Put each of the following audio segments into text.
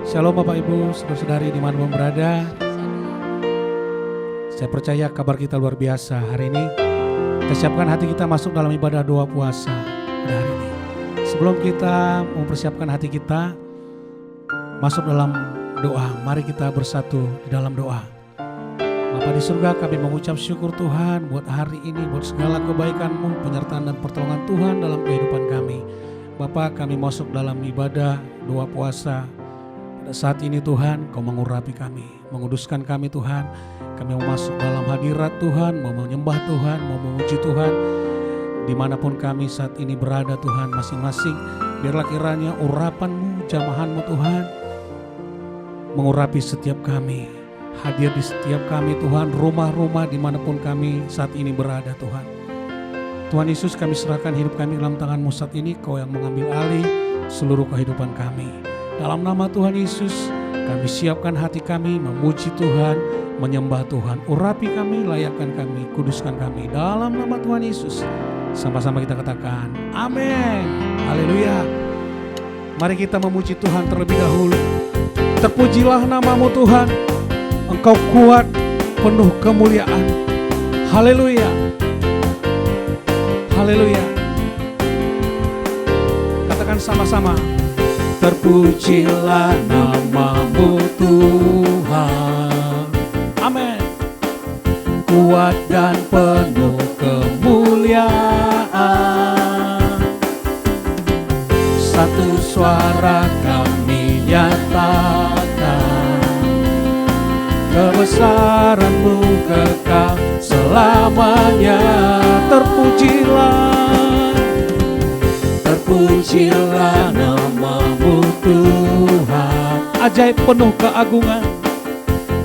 Shalom Bapak Ibu, saudara-saudari dimanapun berada. Saya percaya kabar kita luar biasa hari ini. Kita siapkan hati kita masuk dalam ibadah doa puasa pada hari ini. Sebelum kita mempersiapkan hati kita masuk dalam doa, mari kita bersatu di dalam doa. Bapa di surga, kami mengucap syukur Tuhan buat hari ini, buat segala kebaikan-Mu, penyertaan dan pertolongan Tuhan dalam kehidupan kami. Bapa, kami masuk dalam ibadah doa puasa. Pada saat ini Tuhan, Kau mengurapi kami, menguduskan kami Tuhan. Kami mau masuk dalam hadirat Tuhan, mau menyembah Tuhan, mau memuji Tuhan. Dimanapun kami saat ini berada Tuhan masing-masing, biarlah kiranya urapan-Mu, jamahan-Mu Tuhan, mengurapi setiap kami. Hadir di setiap kami Tuhan, rumah-rumah dimanapun kami saat ini berada Tuhan. Tuhan Yesus, kami serahkan hidup kami dalam tangan-Mu saat ini. Kau yang mengambil alih seluruh kehidupan kami. Dalam nama Tuhan Yesus, kami siapkan hati kami memuji Tuhan, menyembah Tuhan. Urapi kami, layakkan kami, kuduskan kami. Dalam nama Tuhan Yesus, sama-sama kita katakan, amin. Haleluya. Mari kita memuji Tuhan terlebih dahulu. Terpujilah nama-Mu Tuhan. Engkau kuat, penuh kemuliaan. Haleluya. Haleluya. Katakan sama-sama. Terpujilah nama-Mu Tuhan. Amin. Kuat dan penuh kemuliaan. Satu suara kami nyatakan, kebesaran-Mu kekal selamanya. Terpujilah, terpujilah nama-Mu Tuhan. Ajaib penuh keagungan,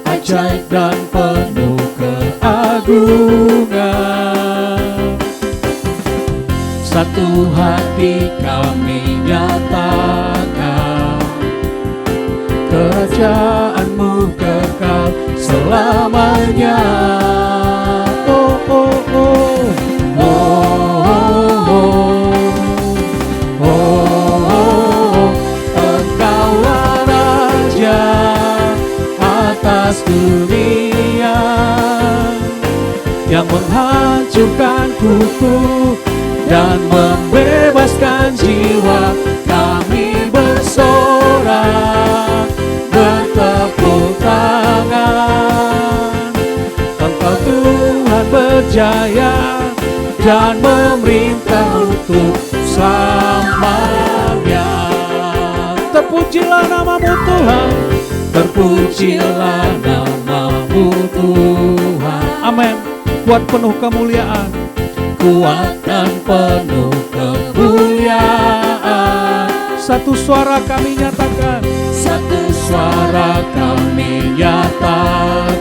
ajaib dan penuh keagungan. Satu hati kami nyatakan, kerajaan-Mu kekal selamanya. Oh, oh, oh. Oh, oh, oh. Oh, Engkaulah Raja atas dunia, yang menghancurkan kutuk dan membebaskan jiwa. Kami bersorak, bertepuk tangan. Engkau Tuhan berjaya dan memerintah untuk selamanya. Terpujilah nama-Mu Tuhan, terpujilah nama-Mu Tuhan. Amin. Kuat penuh kemuliaan, kuat dan penuh kemuliaan. Satu suara kami nyatakan, satu suara kami nyatakan,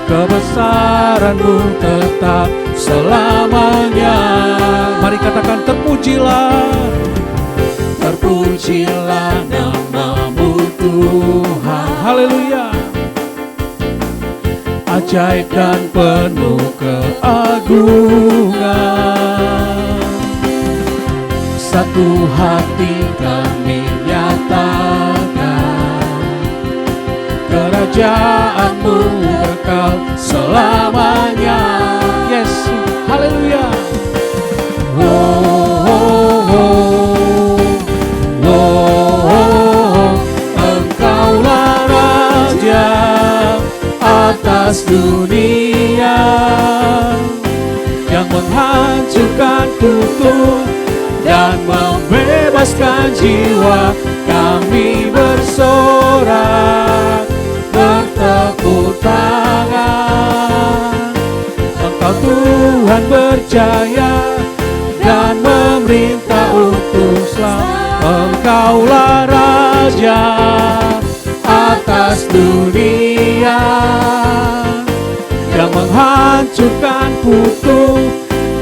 kebesaran-Mu tetap selamanya. Mari katakan, terpujilah, terpujilah nama-Mu Tuhan. Haleluya. Ajaib dan penuh keagungan. Satu hati kami nyatakan, kerajaan-Mu kekal selamanya. Yes, haleluya. Oh, oh, oh. Oh, Engkaulah Raja atas dunia, yang menghancurkan kutuk dan membebaskan jiwa. Kami bersorak, bertepuk tangan. Engkau Tuhan berjaya dan memerintah untuk selamanya. Engkaulah Raja atas dunia, yang menghancurkan kutuk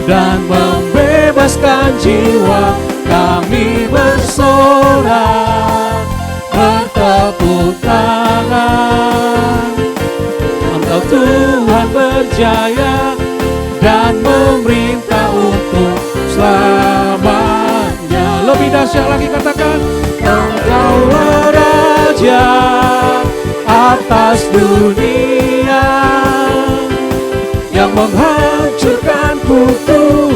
dan membebaskan jiwa. Kami bersorak, bertepuk tangan. Engkau Tuhan berjaya dan memerintah untuk selamanya. Lebih dahsyat lagi katakan, Engkaulah dunia yang menghancurkan kutu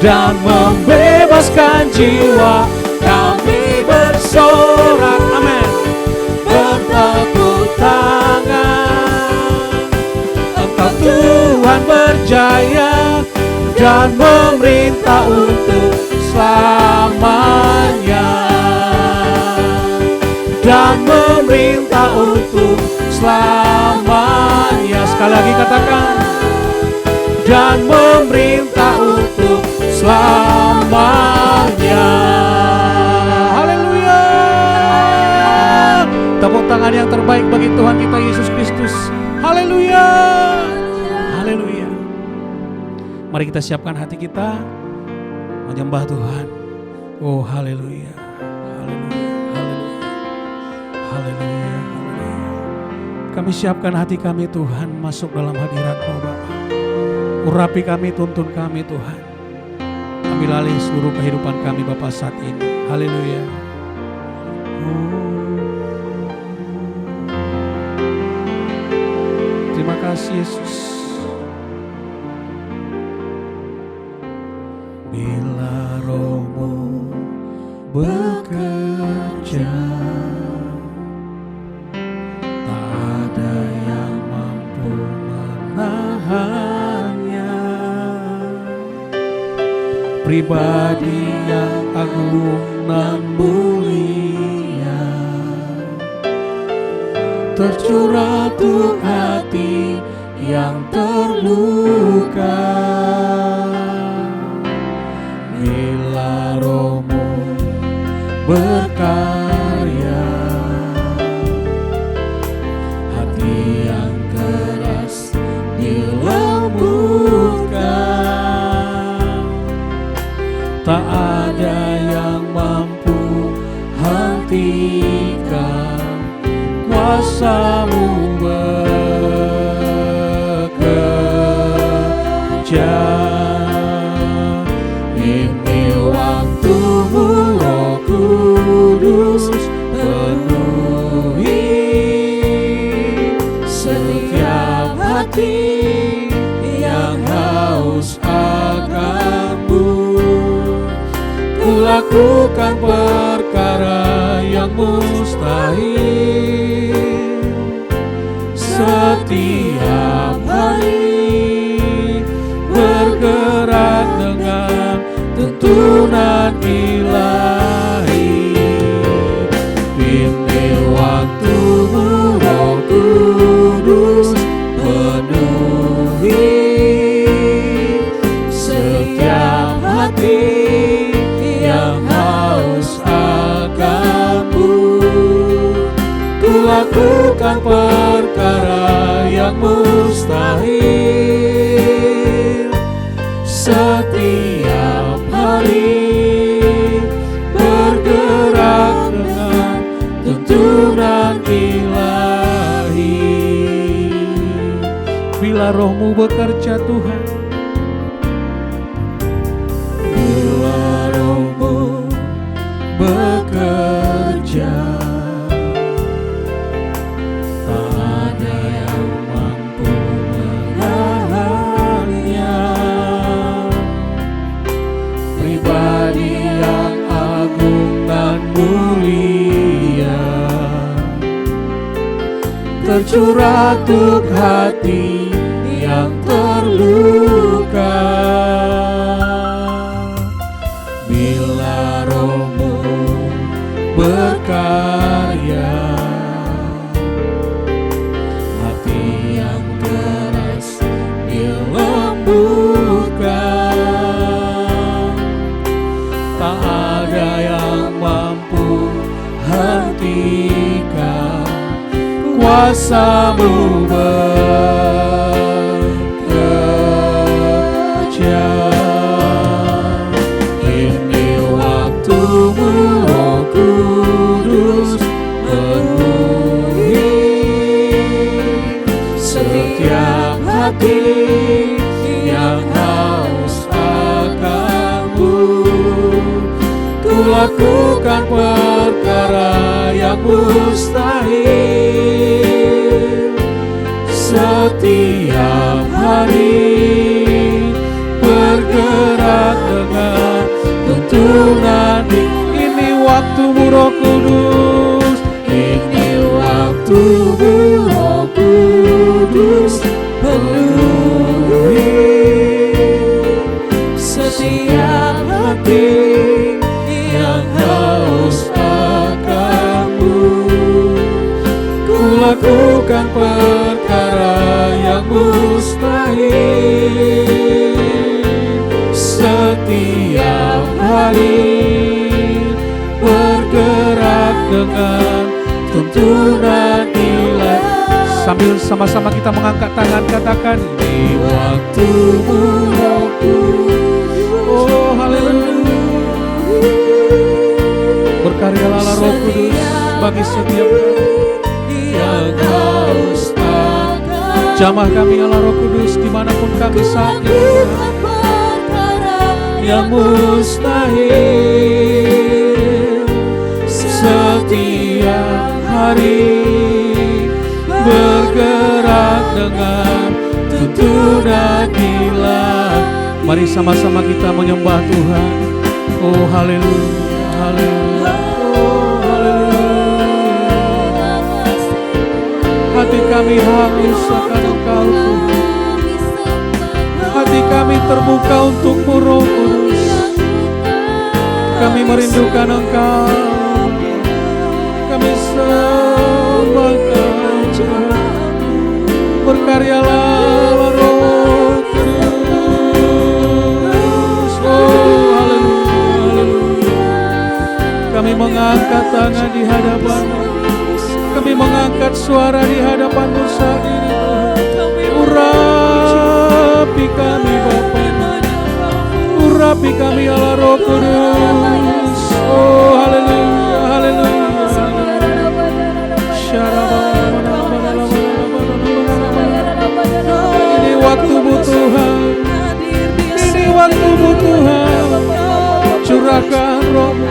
dan membebaskan jiwa. Kami bersorak, amin, bertepuk tangan. Engkau Tuhan berjaya dan memerintah untuk selamanya, dan memerintah untuk selamanya. Sekali lagi katakan, dan memerintah untuk selamanya. Haleluya. Tepuk tangan yang terbaik bagi Tuhan kita Yesus Kristus. Haleluya. Haleluya. Mari kita siapkan hati kita menyembah Tuhan. Oh haleluya. Haleluya. Haleluya. Haleluya. Haleluya. Kami siapkan hati kami Tuhan masuk dalam hadirat-Mu Bapa. Urapi kami, tuntun kami Tuhan. Ambil alih seluruh kehidupan kami Bapa saat ini. Haleluya. Terima kasih Yesus. Bila Roh-Mu bekerja, tak ada yang mampu menahannya. Pribadi yang agung dan mulia, tercurah untuk hati yang terluka. Bila Roh-Mu berkarya, hati yang keras dilembutkan. Tak ada yang mampu hentikan kuasa-Mu bekerja. Ini waktu-Mu Roh Kudus, penuhi setiap hati yang haus akan-Mu. Kulakukan perkara yang mustahil setiap hari, bergerak dengan tuntunan ilahi. Ini waktu-Mu Roh Kudus, penuhi setiap hati yang haus akan-Mu. Kulakukan perkara yang mustahil setiap hari, bergerak dengan tuntunan ilahi. Bila Roh-Mu bekerja Tuhan, bila Roh-Mu bekerja, tak ada yang mampu menahannya. Pribadi yang agung dan mulia, tercurah untuk hati yang terluka. Bila Roh-Mu berkarya, hati yang keras dilembutkan. Tak ada yang mampu hentikan kuasa-Mu bekerja. Ini waktu-Mu Roh Kudus, penuhi setiap hati yang haus akan-Mu. Kulakukan perkara yang mustahil setiap hari bergerak dengan tuntunan. Ini waktumu Roh Kudus, ini waktumu Roh Kudus, penuhi setiap hati yang haus akan-Mu. Ku lakukan perkara yang mustahil setiap hari bergerak dengan tuntunan nilai. Sambil sama-sama kita mengangkat tangan, katakan ini waktumu Roh Kudus. Oh haleluya. Berkaryalah Roh Kudus bagi setiap yang haus akan. Jamah kami Allah Roh Kudus dimanapun kami saat ini, yang mustahil setiap hari bergerak dengan tuntunan ilahi. Mari sama-sama kita menyembah Tuhan. Oh haleluya, haleluya, oh haleluya. Hati kami haus akan Engkau Tuhan. Hati kami terbuka untuk-Mu Roh Kudus. Kami merindukan Engkau. Kami sembah Engkau. Berkaryalah Roh Kudus. Oh haleluya, haleluya. Kami mengangkat tangan di hadapan-Mu. Kami mengangkat suara di hadapan-Mu saat ini Tuhan. Urapi kami Bapa, urapi kami Allah Roh Kudus. Oh haleluya, haleluya. Ini waktu-Mu Tuhan, ini waktu-Mu Tuhan. Curahkan Roh-Mu.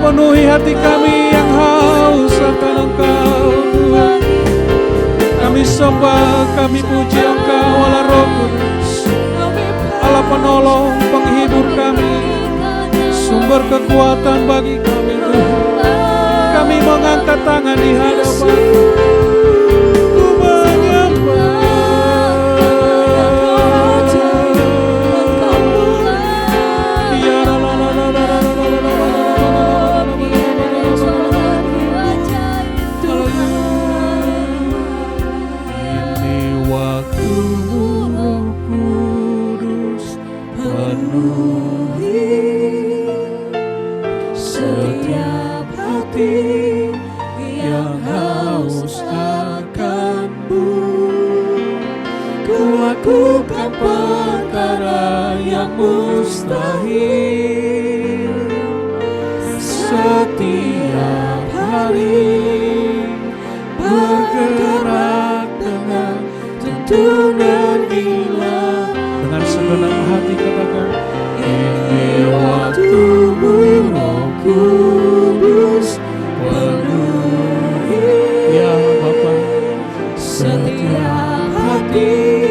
Penuhi hati kami yang haus akan Engkau Tuhan. Kami sembah, kami puji Engkau Allah Roh Kudus, Allah penolong, penghibur kami, sumber kekuatan bagi kami Tuhan. Kami mengangkat tangan di hadapan-Mu. Ku menyembah. Lakukan perkara yang mustahil setiap hari bergerak dengan tuntunan ilahi. Dengan segenap hati katakan ini waktu-Mu Roh Kudus, penuhi ya Bapa setiap hati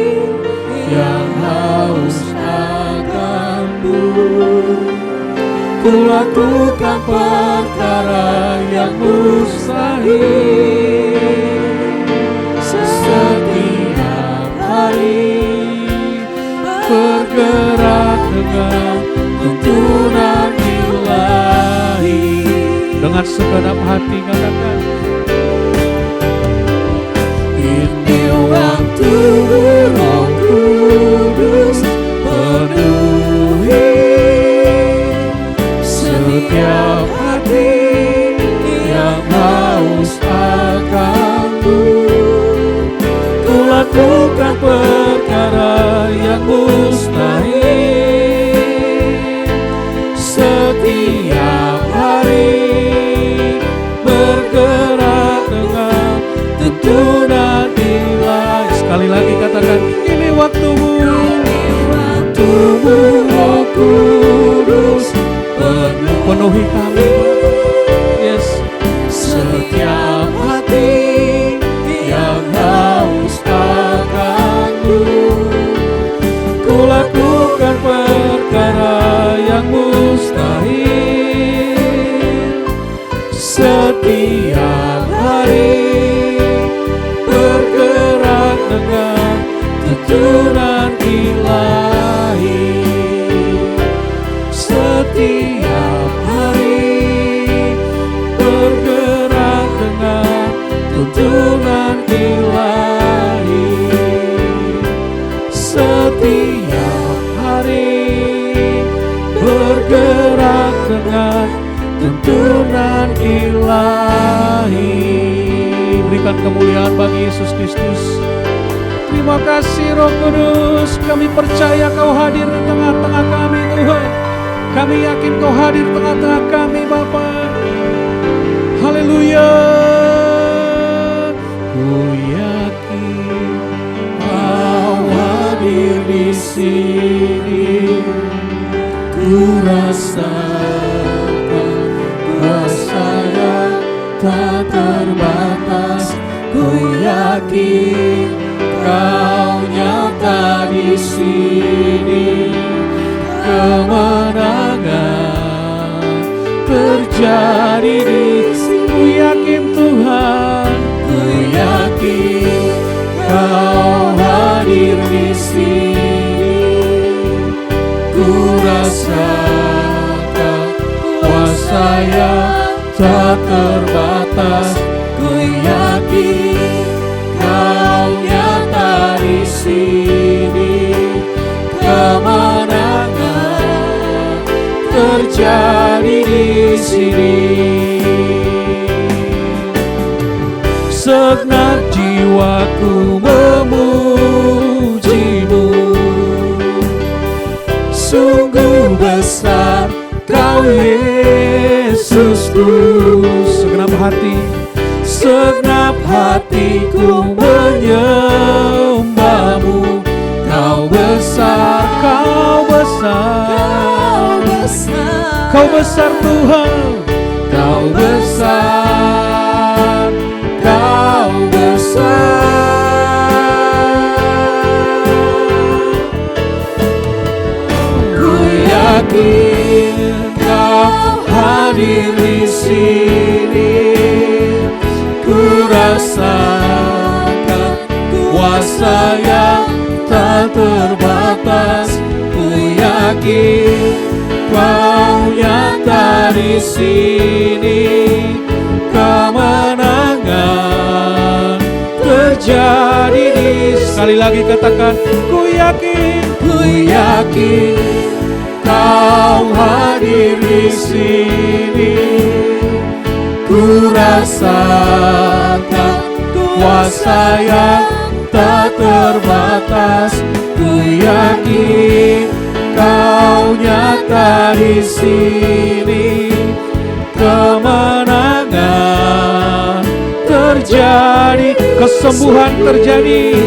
yang haus akan-Mu. Ku lakukan perkara yang mustahil setiap hari bergerak dengan tuntunan ilahi. Dengan segenap hati katakan ini waktu-Mu Roh Kudus, penuhi setiap hati yang haus akan-Mu. Ku lakukan perkara yang mustahil setiap hari bergerak dengan tuntunan ilahi. Sekali lagi katakan ini waktu-Mu, Roh Kudus, penuhi kami lakukan perkara yang mustahil. Setiap hari bergerak dengan tuntunan ilahi. Setiap hari bergerak dengan tuntunan ilahi. Setiap hari bergerak dengan tuntunan ilahi. Berikan kemuliaan bagi Yesus Kristus. Terima kasih Roh Kudus, kami percaya Kau hadir di tengah-tengah kami Tuhan. Kami yakin Kau hadir di tengah-tengah kami Bapa. Haleluya. Ku yakin Kau hadir di sini. Ku rasakan kuasa yang tak terbatas. Ku yakin Kau nyata di sini. Kemenangan terjadi di sini. Ku yakin Tuhan, ku yakin Kau hadir di sini. Ku rasakan kuasa yang tak terbatas. Ku yakin Kau nyata di sini. Kemenangan terjadi di sini. Segenap jiwaku memuji-Mu. Sungguh besar Kau Yesusku. Segenap hatiku menyembah-Mu. Kau besar, Kau besar, Kau besar Tuhan. Kau besar, Kau besar. Ku yakin Kau hadir di sini. Ku rasakan kuasa yang tak terbatas. Ku yakin Kau nyata di sini. Kemenangan terjadi di. Sekali lagi katakan, ku yakin Kau hadir di sini. Ku rasakan kuasa yang tak terbatas. Ku yakin Kau nyata di sini. Kemenangan terjadi, kesembuhan terjadi,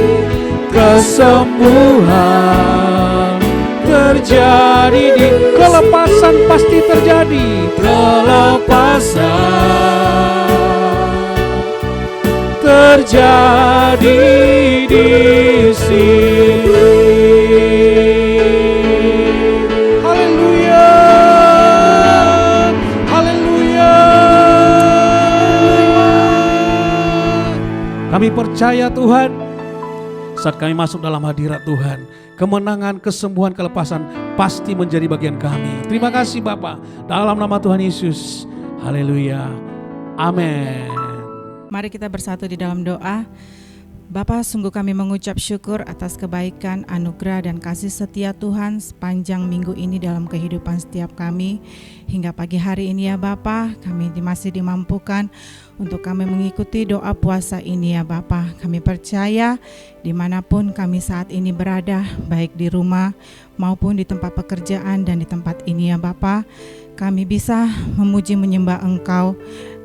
kesembuhan terjadi di, kelepasan pasti terjadi, kelepasan terjadi di sini. Haleluya, haleluya. Kami percaya Tuhan, saat kami masuk dalam hadirat Tuhan, kemenangan, kesembuhan, kelepasan pasti menjadi bagian kami. Terima kasih Bapa, dalam nama Tuhan Yesus. Haleluya, amin. Mari kita bersatu di dalam doa. Bapa, sungguh kami mengucap syukur atas kebaikan, anugerah dan kasih setia Tuhan sepanjang minggu ini dalam kehidupan setiap kami. Hingga pagi hari ini ya Bapa, kami masih dimampukan untuk kami mengikuti doa puasa ini ya Bapa. Kami percaya dimanapun kami saat ini berada, baik di rumah maupun di tempat pekerjaan dan di tempat ini ya Bapa, kami bisa memuji menyembah Engkau.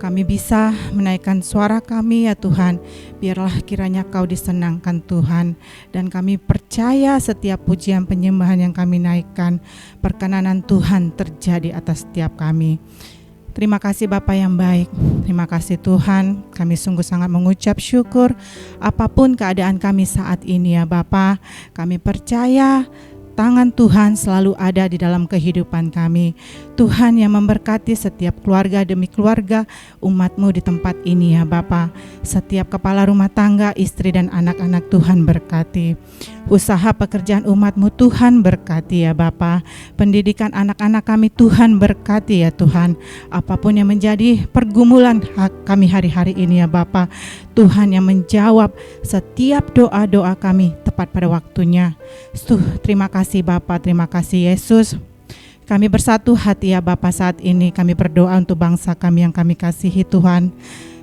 Kami bisa menaikkan suara kami ya Tuhan. Biarlah kiranya Kau disenangkan Tuhan. Dan kami percaya setiap pujian penyembahan yang kami naikkan, perkenanan Tuhan terjadi atas setiap kami. Terima kasih Bapa yang baik. Terima kasih Tuhan. Kami sungguh sangat mengucap syukur apapun keadaan kami saat ini ya Bapa. Kami percaya tangan Tuhan selalu ada di dalam kehidupan kami. Tuhan yang memberkati setiap keluarga demi keluarga umat-Mu di tempat ini ya Bapa. Setiap kepala rumah tangga, istri dan anak-anak Tuhan berkati. Usaha pekerjaan umat-Mu Tuhan berkati ya Bapa. Pendidikan anak-anak kami Tuhan berkati ya Tuhan. Apapun yang menjadi pergumulan kami hari-hari ini ya Bapa, Tuhan yang menjawab setiap doa-doa kami tepat pada waktunya. Terima kasih Bapa, terima kasih Yesus. Kami bersatu hati ya Bapa saat ini. Kami berdoa untuk bangsa kami yang kami kasihi Tuhan.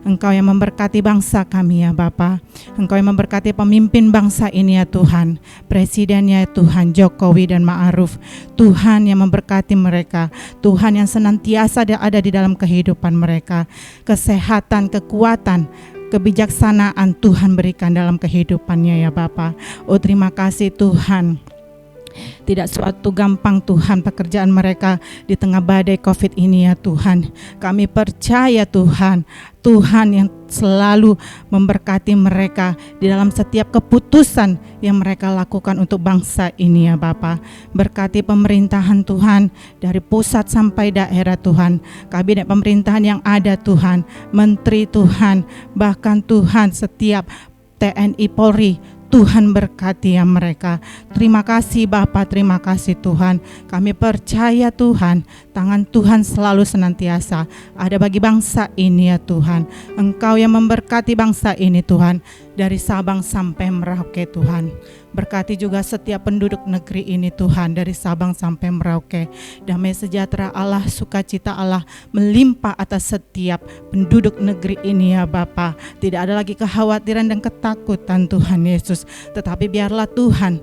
Engkau yang memberkati bangsa kami ya Bapa. Engkau yang memberkati pemimpin bangsa ini ya Tuhan. Presidennya ya Tuhan, Jokowi dan Ma'ruf. Tuhan yang memberkati mereka. Tuhan yang senantiasa ada di dalam kehidupan mereka. Kesehatan, kekuatan, kebijaksanaan Tuhan berikan dalam kehidupannya ya Bapa. Oh terima kasih Tuhan. Tidak suatu gampang Tuhan pekerjaan mereka di tengah badai COVID ini ya Tuhan. Kami percaya Tuhan, Tuhan yang selalu memberkati mereka di dalam setiap keputusan yang mereka lakukan untuk bangsa ini ya Bapa. Berkati pemerintahan Tuhan dari pusat sampai daerah Tuhan. Kabinet pemerintahan yang ada Tuhan, menteri Tuhan, bahkan Tuhan setiap TNI Polri, Tuhan berkati ya mereka. Terima kasih Bapa, terima kasih Tuhan. Kami percaya Tuhan, tangan Tuhan selalu senantiasa ada bagi bangsa ini ya Tuhan. Engkau yang memberkati bangsa ini Tuhan, dari Sabang sampai Merauke Tuhan. Berkati juga setiap penduduk negeri ini Tuhan, dari Sabang sampai Merauke. Damai sejahtera Allah, sukacita Allah melimpah atas setiap penduduk negeri ini ya Bapa. Tidak ada lagi kekhawatiran dan ketakutan Tuhan Yesus, tetapi biarlah Tuhan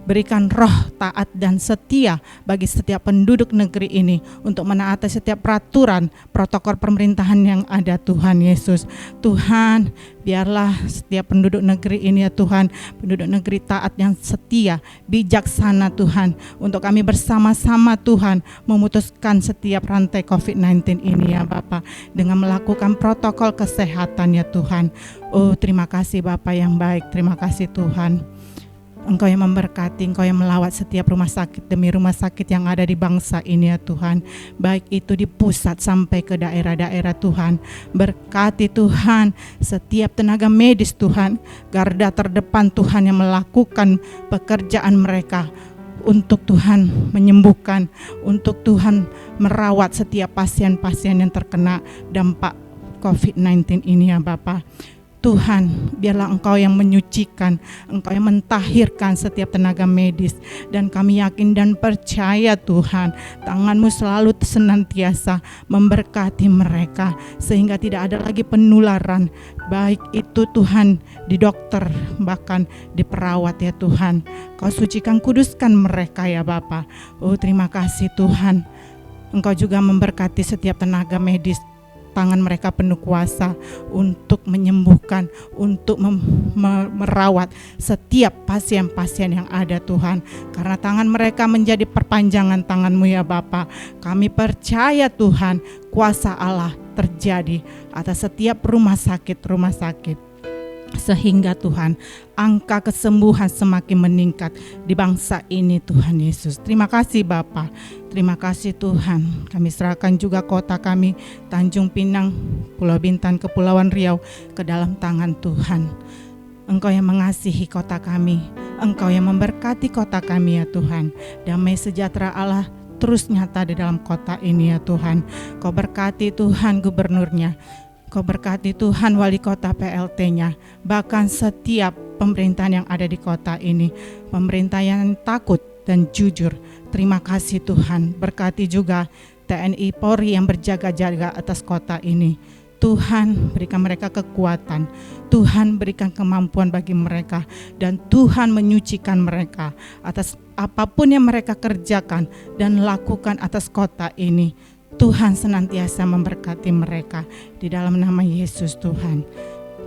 berikan roh taat dan setia bagi setiap penduduk negeri ini untuk menaati setiap peraturan protokol pemerintahan yang ada Tuhan Yesus. Tuhan, biarlah setiap penduduk negeri ini ya Tuhan, penduduk negeri taat yang setia, bijaksana Tuhan, untuk kami bersama-sama Tuhan memutuskan setiap rantai COVID-19 ini ya Bapa, dengan melakukan protokol kesehatan ya Tuhan. Oh terima kasih Bapa yang baik, terima kasih Tuhan. Engkau yang memberkati, Engkau yang melawat setiap rumah sakit demi rumah sakit yang ada di bangsa ini ya Tuhan. Baik itu di pusat sampai ke daerah-daerah Tuhan. Berkati Tuhan setiap tenaga medis Tuhan, garda terdepan Tuhan yang melakukan pekerjaan mereka untuk Tuhan menyembuhkan, untuk Tuhan merawat setiap pasien-pasien yang terkena dampak COVID-19 ini ya Bapa. Tuhan, biarlah Engkau yang menyucikan, Engkau yang mentahirkan setiap tenaga medis. Dan kami yakin dan percaya Tuhan, tangan-Mu selalu senantiasa memberkati mereka, sehingga tidak ada lagi penularan, baik itu Tuhan di dokter, bahkan di perawat ya Tuhan. Kau sucikan, kuduskan mereka ya Bapa. Oh terima kasih Tuhan. Engkau juga memberkati setiap tenaga medis, tangan mereka penuh kuasa untuk menyembuhkan, untuk merawat setiap pasien-pasien yang ada Tuhan. Karena tangan mereka menjadi perpanjangan tangan-Mu ya Bapa. Kami percaya Tuhan, kuasa Allah terjadi atas setiap rumah sakit, sehingga Tuhan angka kesembuhan semakin meningkat di bangsa ini Tuhan Yesus. Terima kasih Bapa, terima kasih Tuhan. Kami serahkan juga kota kami, Tanjung Pinang, Pulau Bintan, Kepulauan Riau ke dalam tangan Tuhan. Engkau yang mengasihi kota kami, Engkau yang memberkati kota kami ya Tuhan. Damai sejahtera Allah terus nyata di dalam kota ini ya Tuhan. Kau berkati Tuhan gubernurnya, Kau berkati Tuhan wali kota PLT-nya, bahkan setiap pemerintahan yang ada di kota ini, pemerintahan yang takut dan jujur. Terima kasih Tuhan. Berkati juga TNI Polri yang berjaga-jaga atas kota ini. Tuhan berikan mereka kekuatan, Tuhan berikan kemampuan bagi mereka, dan Tuhan menyucikan mereka atas apapun yang mereka kerjakan dan lakukan atas kota ini. Tuhan senantiasa memberkati mereka di dalam nama Yesus Tuhan.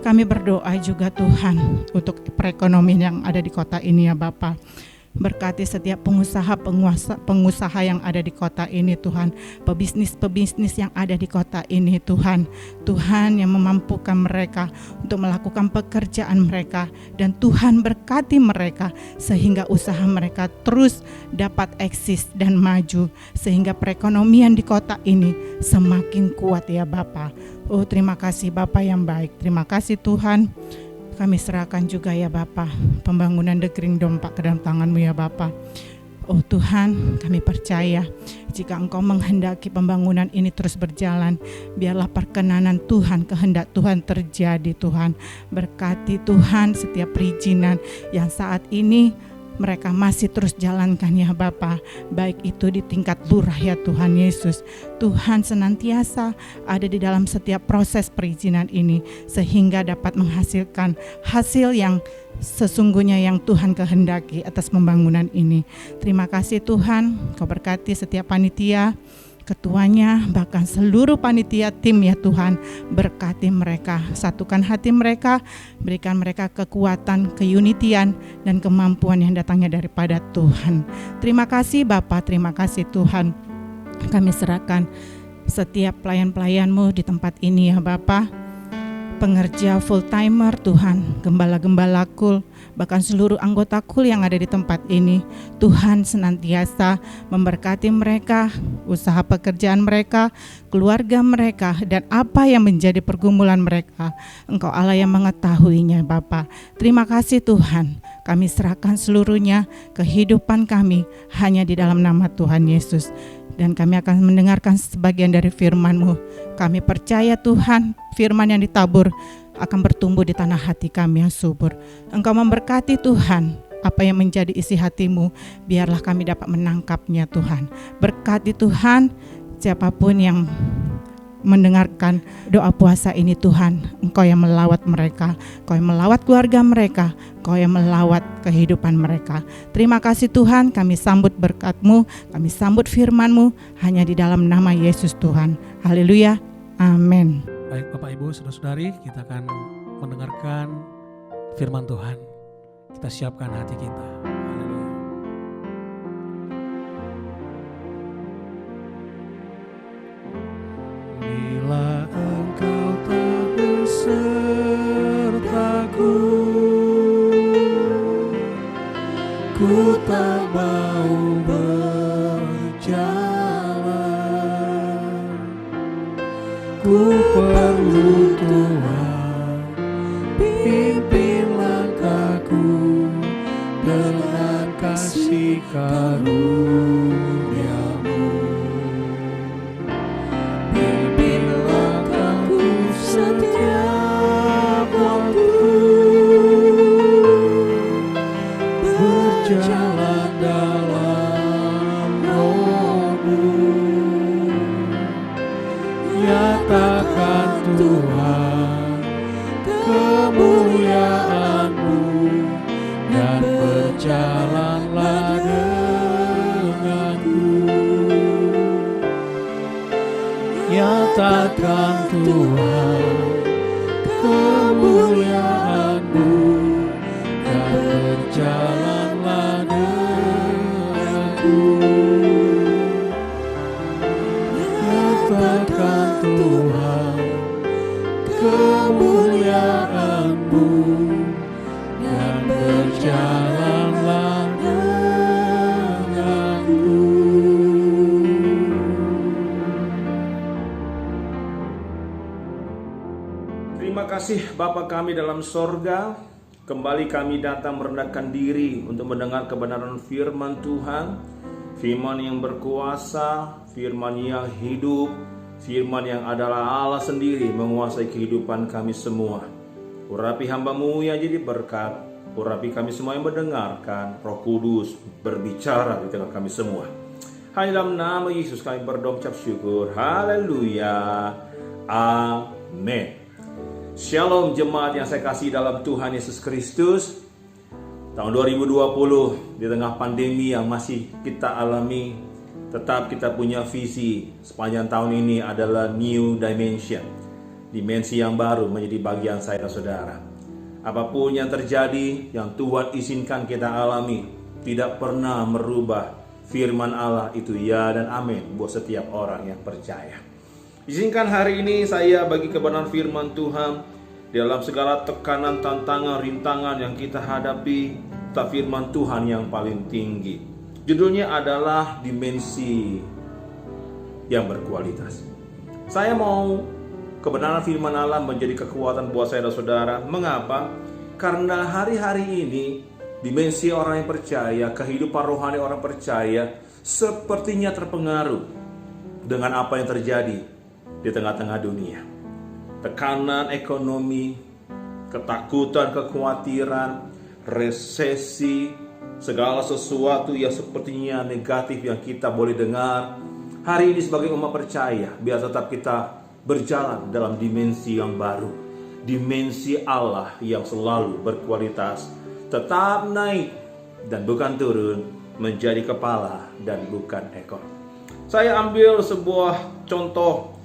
Kami berdoa juga Tuhan untuk perekonomian yang ada di kota ini ya Bapa. Berkati setiap pengusaha yang ada di kota ini Tuhan, pebisnis yang ada di kota ini Tuhan. Tuhan yang memampukan mereka untuk melakukan pekerjaan mereka, dan Tuhan berkati mereka sehingga usaha mereka terus dapat eksis dan maju, sehingga perekonomian di kota ini semakin kuat ya Bapa. Oh, terima kasih Bapa yang baik. Terima kasih Tuhan. Kami serahkan juga ya Bapa pembangunan Dekring Dompak ke dalam tangan-Mu ya Bapa. Oh Tuhan, kami percaya jika Engkau menghendaki pembangunan ini terus berjalan, biarlah perkenanan Tuhan, kehendak Tuhan terjadi Tuhan. Berkati Tuhan setiap perizinan yang saat ini mereka masih terus jalankan ya Bapa, baik itu di tingkat lurah ya Tuhan Yesus. Tuhan senantiasa ada di dalam setiap proses perizinan ini, sehingga dapat menghasilkan hasil yang sesungguhnya yang Tuhan kehendaki atas pembangunan ini. Terima kasih Tuhan, Kau berkati setiap panitia, ketuanya, bahkan seluruh panitia tim ya Tuhan. Berkati mereka, satukan hati mereka, berikan mereka kekuatan, keunitian, dan kemampuan yang datangnya daripada Tuhan. Terima kasih Bapa, terima kasih Tuhan. Kami serahkan setiap pelayan-pelayan-Mu di tempat ini ya Bapa, pengerja full timer Tuhan, gembala-gembala kul, bahkan seluruh anggota kul yang ada di tempat ini. Tuhan senantiasa memberkati mereka, usaha pekerjaan mereka, keluarga mereka, dan apa yang menjadi pergumulan mereka. Engkau Allah yang mengetahuinya Bapa. Terima kasih Tuhan. Kami serahkan seluruhnya, kehidupan kami hanya di dalam nama Tuhan Yesus. Dan kami akan mendengarkan sebagian dari firman-Mu. Kami percaya Tuhan, firman yang ditabur akan bertumbuh di tanah hati kami yang subur. Engkau memberkati Tuhan, apa yang menjadi isi hati-Mu, biarlah kami dapat menangkapnya Tuhan. Berkati Tuhan, siapapun yang mendengarkan doa puasa ini Tuhan, Engkau yang melawat mereka, Engkau yang melawat keluarga mereka, Engkau yang melawat kehidupan mereka. Terima kasih Tuhan, kami sambut berkat-Mu, kami sambut firman-Mu hanya di dalam nama Yesus Tuhan. Haleluya, amin. Baik Bapak Ibu, saudara-saudari, kita akan mendengarkan firman Tuhan. Kita siapkan hati kita. Haleluya. Bila Engkau tak besertaku, ku tak mau berjalan. Ku perlu Tuhan, pimpin langkahku dengan kasih karunia-Mu. Pimpin langkahku setiap waktu, berjalan dalam Roh-Mu. Nyatakan Tuhan kemuliaan-Mu, dan berjalanlah denganku. Nyatakan Tuhan kemuliaan-Mu, dan berjalanlah denganku. Nyatakan Tuhan kemuliaan-Mu, dan berjalanlah denganku. Terima kasih Bapa kami dalam sorga. Kembali kami datang merendahkan diri untuk mendengar kebenaran firman Tuhan. Firman yang berkuasa, firman yang hidup, firman yang adalah Allah sendiri menguasai kehidupan kami semua. Urapi hamba-Mu yang jadi berkat, urapi kami semua yang mendengarkan. Roh Kudus berbicara di tengah kami semua. Hanya dalam nama Yesus kami berdoa ucap syukur. Haleluya. Amin. Shalom jemaat yang saya kasih dalam Tuhan Yesus Kristus. Tahun 2020 di tengah pandemi yang masih kita alami, tetap kita punya visi sepanjang tahun ini adalah new dimension. Dimensi yang baru menjadi bagian saya dan saudara. Apapun yang terjadi, yang Tuhan izinkan kita alami, tidak pernah merubah. Firman Allah itu ya dan amin buat setiap orang yang percaya. Izinkan hari ini saya bagi kebenaran firman Tuhan dalam segala tekanan, tantangan, rintangan yang kita hadapi, tak firman Tuhan yang paling tinggi. Judulnya adalah dimensi yang berkualitas. Saya mau kebenaran firman Allah menjadi kekuatan buat saya dan saudara. Mengapa? Karena hari-hari ini dimensi orang yang percaya, kehidupan rohani orang percaya sepertinya terpengaruh dengan apa yang terjadi di tengah-tengah dunia. Tekanan ekonomi, ketakutan, kekhawatiran, resesi, segala sesuatu yang sepertinya negatif yang kita boleh dengar. Hari ini sebagai umat percaya, biar tetap kita berjalan dalam dimensi yang baru. Dimensi Allah yang selalu berkualitas, tetap naik dan bukan turun, menjadi kepala dan bukan ekor. Saya ambil sebuah contoh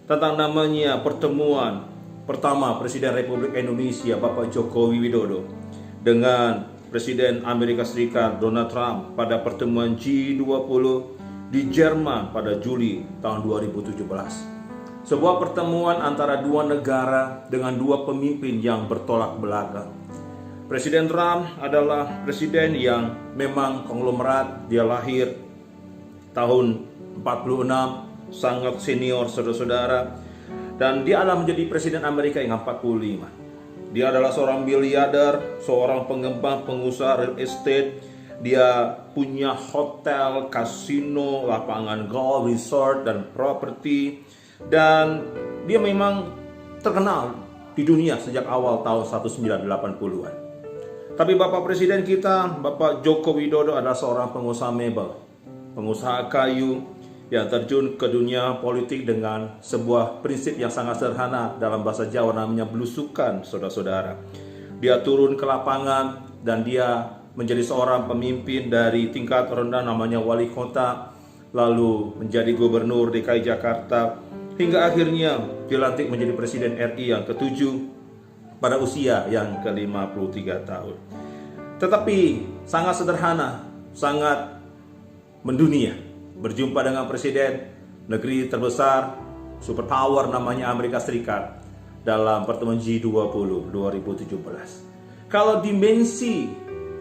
tentang namanya pertemuan pertama Presiden Republik Indonesia Bapak Joko Widodo dengan Presiden Amerika Serikat Donald Trump pada pertemuan G20 di Jerman pada Juli tahun 2017. Sebuah pertemuan antara dua negara dengan dua pemimpin yang bertolak belakang. Presiden Trump adalah presiden yang memang konglomerat, dia lahir tahun 46, sangat senior saudara-saudara, dan dia adalah menjadi presiden Amerika yang 45. Dia adalah seorang miliarder, seorang pengembang, pengusaha real estate. Dia punya hotel, kasino, lapangan golf, resort, dan properti. Dan dia memang terkenal di dunia sejak awal tahun 1980-an. Tapi Bapak Presiden kita, Bapak Joko Widodo adalah seorang pengusaha mebel, pengusaha kayu yang terjun ke dunia politik dengan sebuah prinsip yang sangat sederhana, dalam bahasa Jawa namanya belusukan, saudara-saudara. Dia turun ke lapangan dan dia menjadi seorang pemimpin dari tingkat rendah namanya wali kota, lalu menjadi gubernur DKI Jakarta, hingga akhirnya dilantik menjadi Presiden RI yang ke-7 pada usia yang ke-53 tahun. Tetapi sangat sederhana, sangat mendunia. Berjumpa dengan presiden negeri terbesar, superpower namanya Amerika Serikat dalam pertemuan G20 2017. Kalau dimensi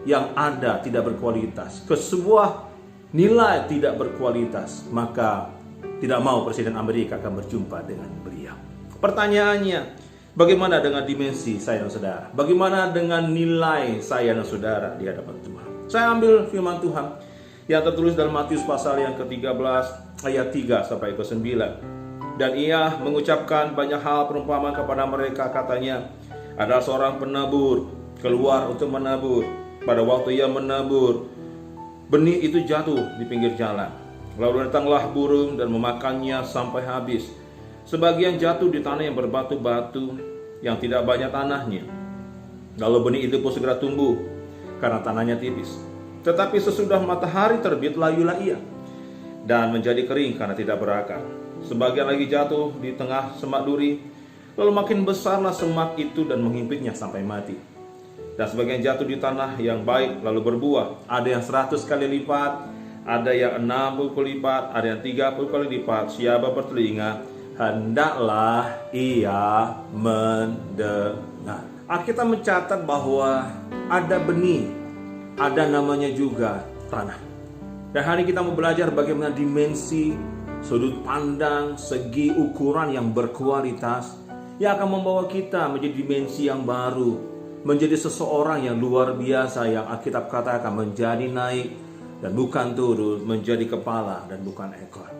yang ada tidak berkualitas, ke sebuah nilai tidak berkualitas, maka tidak mau Presiden Amerika akan berjumpa dengan beliau. Pertanyaannya, bagaimana dengan dimensi saya dan saudara? Bagaimana dengan nilai saya dan saudara di hadapan Tuhan? Saya ambil firman Tuhan yang tertulis dalam Matius pasal yang ke-13 ayat 3 sampai ke 9. Dan ia mengucapkan banyak hal perumpamaan kepada mereka, katanya, ada seorang penabur keluar untuk menabur. Pada waktu ia menabur, benih itu jatuh di pinggir jalan. Lalu datanglah burung dan memakannya sampai habis. Sebagian jatuh di tanah yang berbatu-batu, yang tidak banyak tanahnya. Lalu benih itu pun segera tumbuh, karena tanahnya tipis. Tetapi sesudah matahari terbit, layulah ia, dan menjadi kering karena tidak berakar. Sebagian lagi jatuh di tengah semak duri, lalu makin besarlah semak itu dan menghimpitnya sampai mati. Dan sebagian jatuh di tanah yang baik, lalu berbuah. Ada yang 100 kali lipat, ada yang 60 kali lipat, ada yang 30 kali lipat. Siapa bertelinga, hendaklah ia mendengar. Alkitab mencatat bahwa ada benih, ada namanya juga tanah. Dan hari kita mau belajar bagaimana dimensi, sudut pandang, segi ukuran yang berkualitas yang akan membawa kita menjadi dimensi yang baru, menjadi seseorang yang luar biasa, yang Alkitab katakan menjadi naik dan bukan turun, menjadi kepala dan bukan ekor.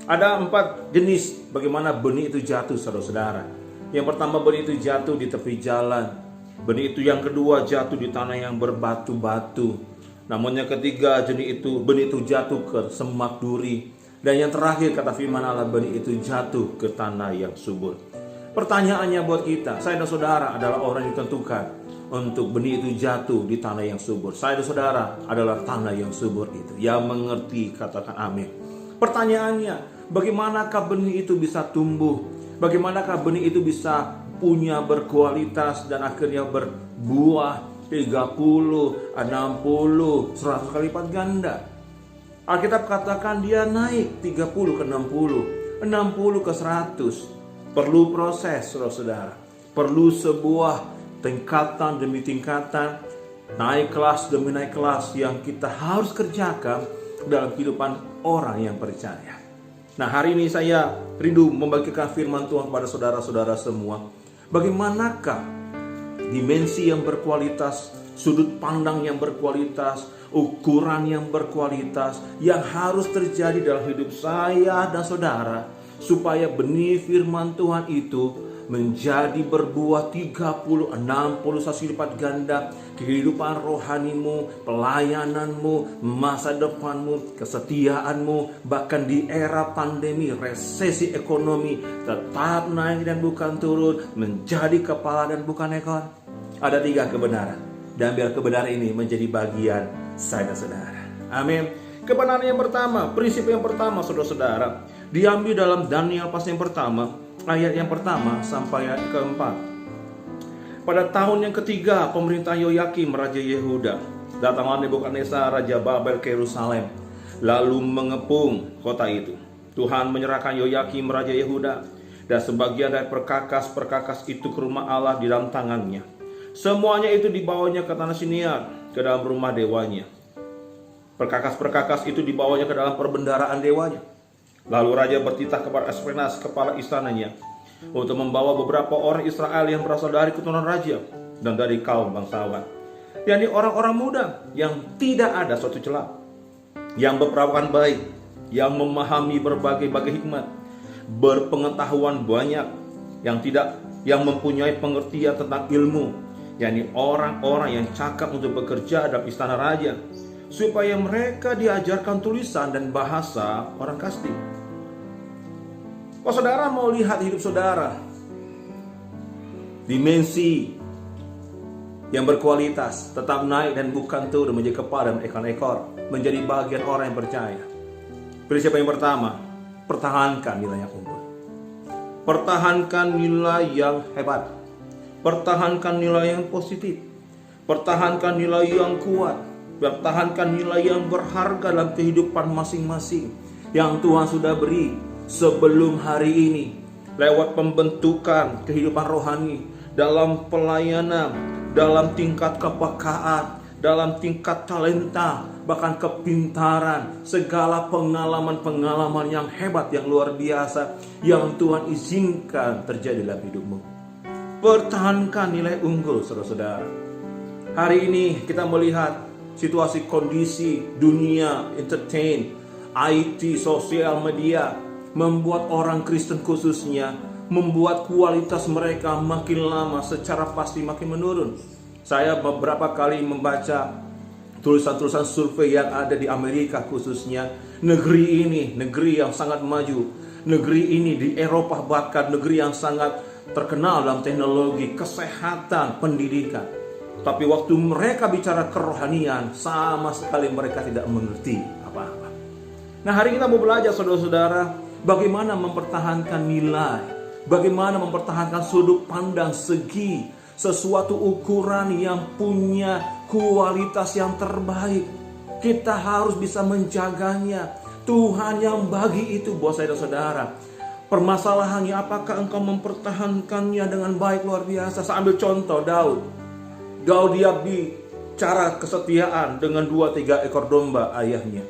Ada 4 jenis bagaimana benih itu jatuh, saudara-saudara. Yang pertama, benih itu jatuh di tepi jalan. Benih itu yang kedua jatuh di tanah yang berbatu-batu. Namun yang ketiga, benih itu jatuh ke semak duri. Dan yang terakhir, kata firman Allah, benih itu jatuh ke tanah yang subur. Pertanyaannya buat kita, saya dan saudara adalah orang yang ditentukan untuk benih itu jatuh di tanah yang subur. Saya dan saudara adalah tanah yang subur itu. Yang mengerti katakan amin. Pertanyaannya, bagaimanakah benih itu bisa tumbuh? Bagaimanakah benih itu bisa punya berkualitas dan akhirnya berbuah 30, 60, 100 kali lipat ganda. Alkitab katakan dia naik 30 ke 60, 60 ke 100. Perlu proses, saudara-saudara. Perlu sebuah tingkatan demi tingkatan, naik kelas demi naik kelas yang kita harus kerjakan dalam kehidupan orang yang percaya. Nah, hari ini saya rindu membagikan firman Tuhan kepada saudara-saudara semua. Bagaimanakah dimensi yang berkualitas, sudut pandang yang berkualitas, ukuran yang berkualitas yang harus terjadi dalam hidup saya dan saudara, supaya benih firman Tuhan itu menjadi berbuah 30, 60 kali lipat ganda kehidupan rohanimu, pelayananmu, masa depanmu, kesetiaanmu, bahkan di era pandemi, resesi ekonomi, tetap naik dan bukan turun, menjadi kepala dan bukan ekor. Ada 3 kebenaran, dan biar kebenaran ini menjadi bagian saya dan saudara. Amin. Kebenaran yang pertama, prinsip yang pertama, saudara-saudara, diambil dalam Daniel pasal yang pertama, ayat yang pertama sampai ayat keempat. Pada tahun yang ketiga pemerintah Yoyakim Raja Yehuda, datanglah Nebukadnezar Raja Babel ke Yerusalem, lalu mengepung kota itu. Tuhan menyerahkan Yoyakim Raja Yehuda dan sebagian dari perkakas-perkakas itu ke rumah Allah di dalam tangannya. Semuanya itu dibawanya ke tanah Siniar, ke dalam rumah dewanya. Perkakas-perkakas itu dibawanya ke dalam perbendaharaan dewanya. Lalu raja bertitah kepada Aspenas, kepala istananya, untuk membawa beberapa orang Israel yang berasal dari keturunan raja dan dari kaum bangsawan, yakni orang-orang muda yang tidak ada suatu celah, yang berperawakan baik, yang memahami berbagai-bagai hikmat, berpengetahuan banyak, yang mempunyai pengertian tentang ilmu, yakni orang-orang yang cakap untuk bekerja dalam istana raja, supaya mereka diajarkan tulisan dan bahasa orang Kasdi. Kalau saudara mau lihat hidup saudara, dimensi yang berkualitas, tetap naik dan bukan turun, menjadi kepala dan ekor-ekor, menjadi bagian orang yang percaya. Prinsip yang pertama, pertahankan nilai yang unggul. Pertahankan nilai yang hebat. Pertahankan nilai yang positif. Pertahankan nilai yang kuat. Pertahankan nilai yang berharga dalam kehidupan masing-masing yang Tuhan sudah beri sebelum hari ini, lewat pembentukan kehidupan rohani, dalam pelayanan, dalam tingkat kepekaan, dalam tingkat talenta, bahkan kepintaran, segala pengalaman-pengalaman yang hebat, yang luar biasa, yang Tuhan izinkan terjadi dalam hidupmu. Pertahankan nilai unggul, saudara-saudara. Hari ini kita melihat situasi kondisi dunia, entertain, IT, sosial media, membuat orang Kristen khususnya, membuat kualitas mereka makin lama secara pasti makin menurun. Saya beberapa kali membaca tulisan-tulisan survei yang ada di Amerika khususnya. Negeri ini, negeri yang sangat maju. Negeri ini di Eropa bahkan negeri yang sangat terkenal dalam teknologi, kesehatan, pendidikan. Tapi waktu mereka bicara kerohanian, sama sekali mereka tidak mengerti apa-apa. Nah, hari kita mau belajar, saudara-saudara, bagaimana mempertahankan nilai, bagaimana mempertahankan sudut pandang, segi, sesuatu ukuran yang punya kualitas yang terbaik. Kita harus bisa menjaganya. Tuhan yang bagi itu buat saya dan saudara. Permasalahannya, apakah engkau mempertahankannya dengan baik, luar biasa? Saya ambil contoh Daud. Dia bicara kesetiaan dengan 2-3 ekor domba ayahnya.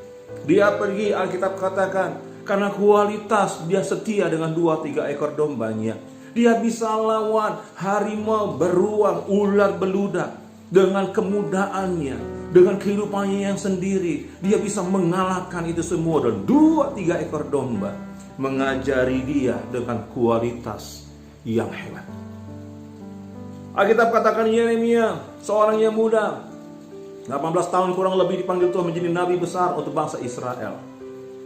Dia pergi, Alkitab katakan, karena kualitas dia setia dengan 2-3 ekor dombanya. Dia bisa lawan harimau, beruang, ular beludak dengan kemudahannya, dengan kehidupannya yang sendiri. Dia bisa mengalahkan itu semua, dan 2-3 ekor domba mengajari dia dengan kualitas yang hebat. Alkitab katakan Yeremia, seorang yang muda, 18 tahun kurang lebih, dipanggil Tuhan menjadi nabi besar untuk bangsa Israel.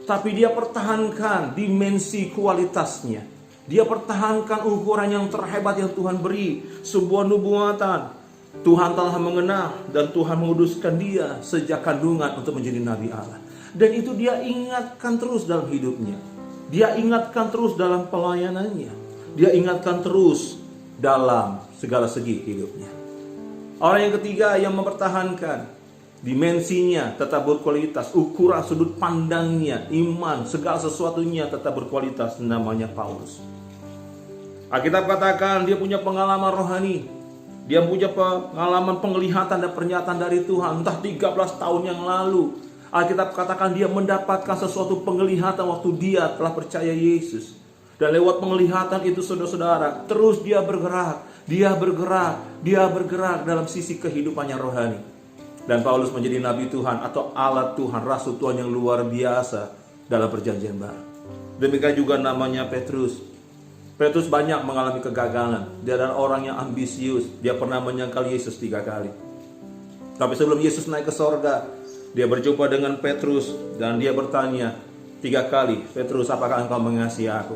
Tapi dia pertahankan dimensi kualitasnya. Dia pertahankan ukuran yang terhebat yang Tuhan beri. Sebuah nubuatan. Tuhan telah mengenal dan Tuhan menguduskan dia sejak kandungan untuk menjadi nabi Allah. Dan itu dia ingatkan terus dalam hidupnya. Dia ingatkan terus dalam pelayanannya. Dia ingatkan terus dalam segala segi hidupnya. Orang yang ketiga yang mempertahankan dimensinya tetap berkualitas, ukuran sudut pandangnya, iman, segala sesuatunya tetap berkualitas, namanya Paulus. Alkitab katakan dia punya pengalaman rohani, dia punya pengalaman penglihatan dan pernyataan dari Tuhan, entah 13 tahun yang lalu. Alkitab katakan dia mendapatkan sesuatu penglihatan waktu dia telah percaya Yesus. Dan lewat penglihatan itu saudara-saudara, terus dia bergerak dalam sisi kehidupannya rohani. Dan Paulus menjadi nabi Tuhan atau alat Tuhan, rasul Tuhan yang luar biasa dalam perjanjian baru. Demikian juga namanya Petrus. Petrus banyak mengalami kegagalan. Dia adalah orang yang ambisius. Dia pernah menyangkal Yesus 3 kali. Tapi sebelum Yesus naik ke sorga, dia berjumpa dengan Petrus dan dia bertanya 3 kali, Petrus, apakah engkau mengasihi aku?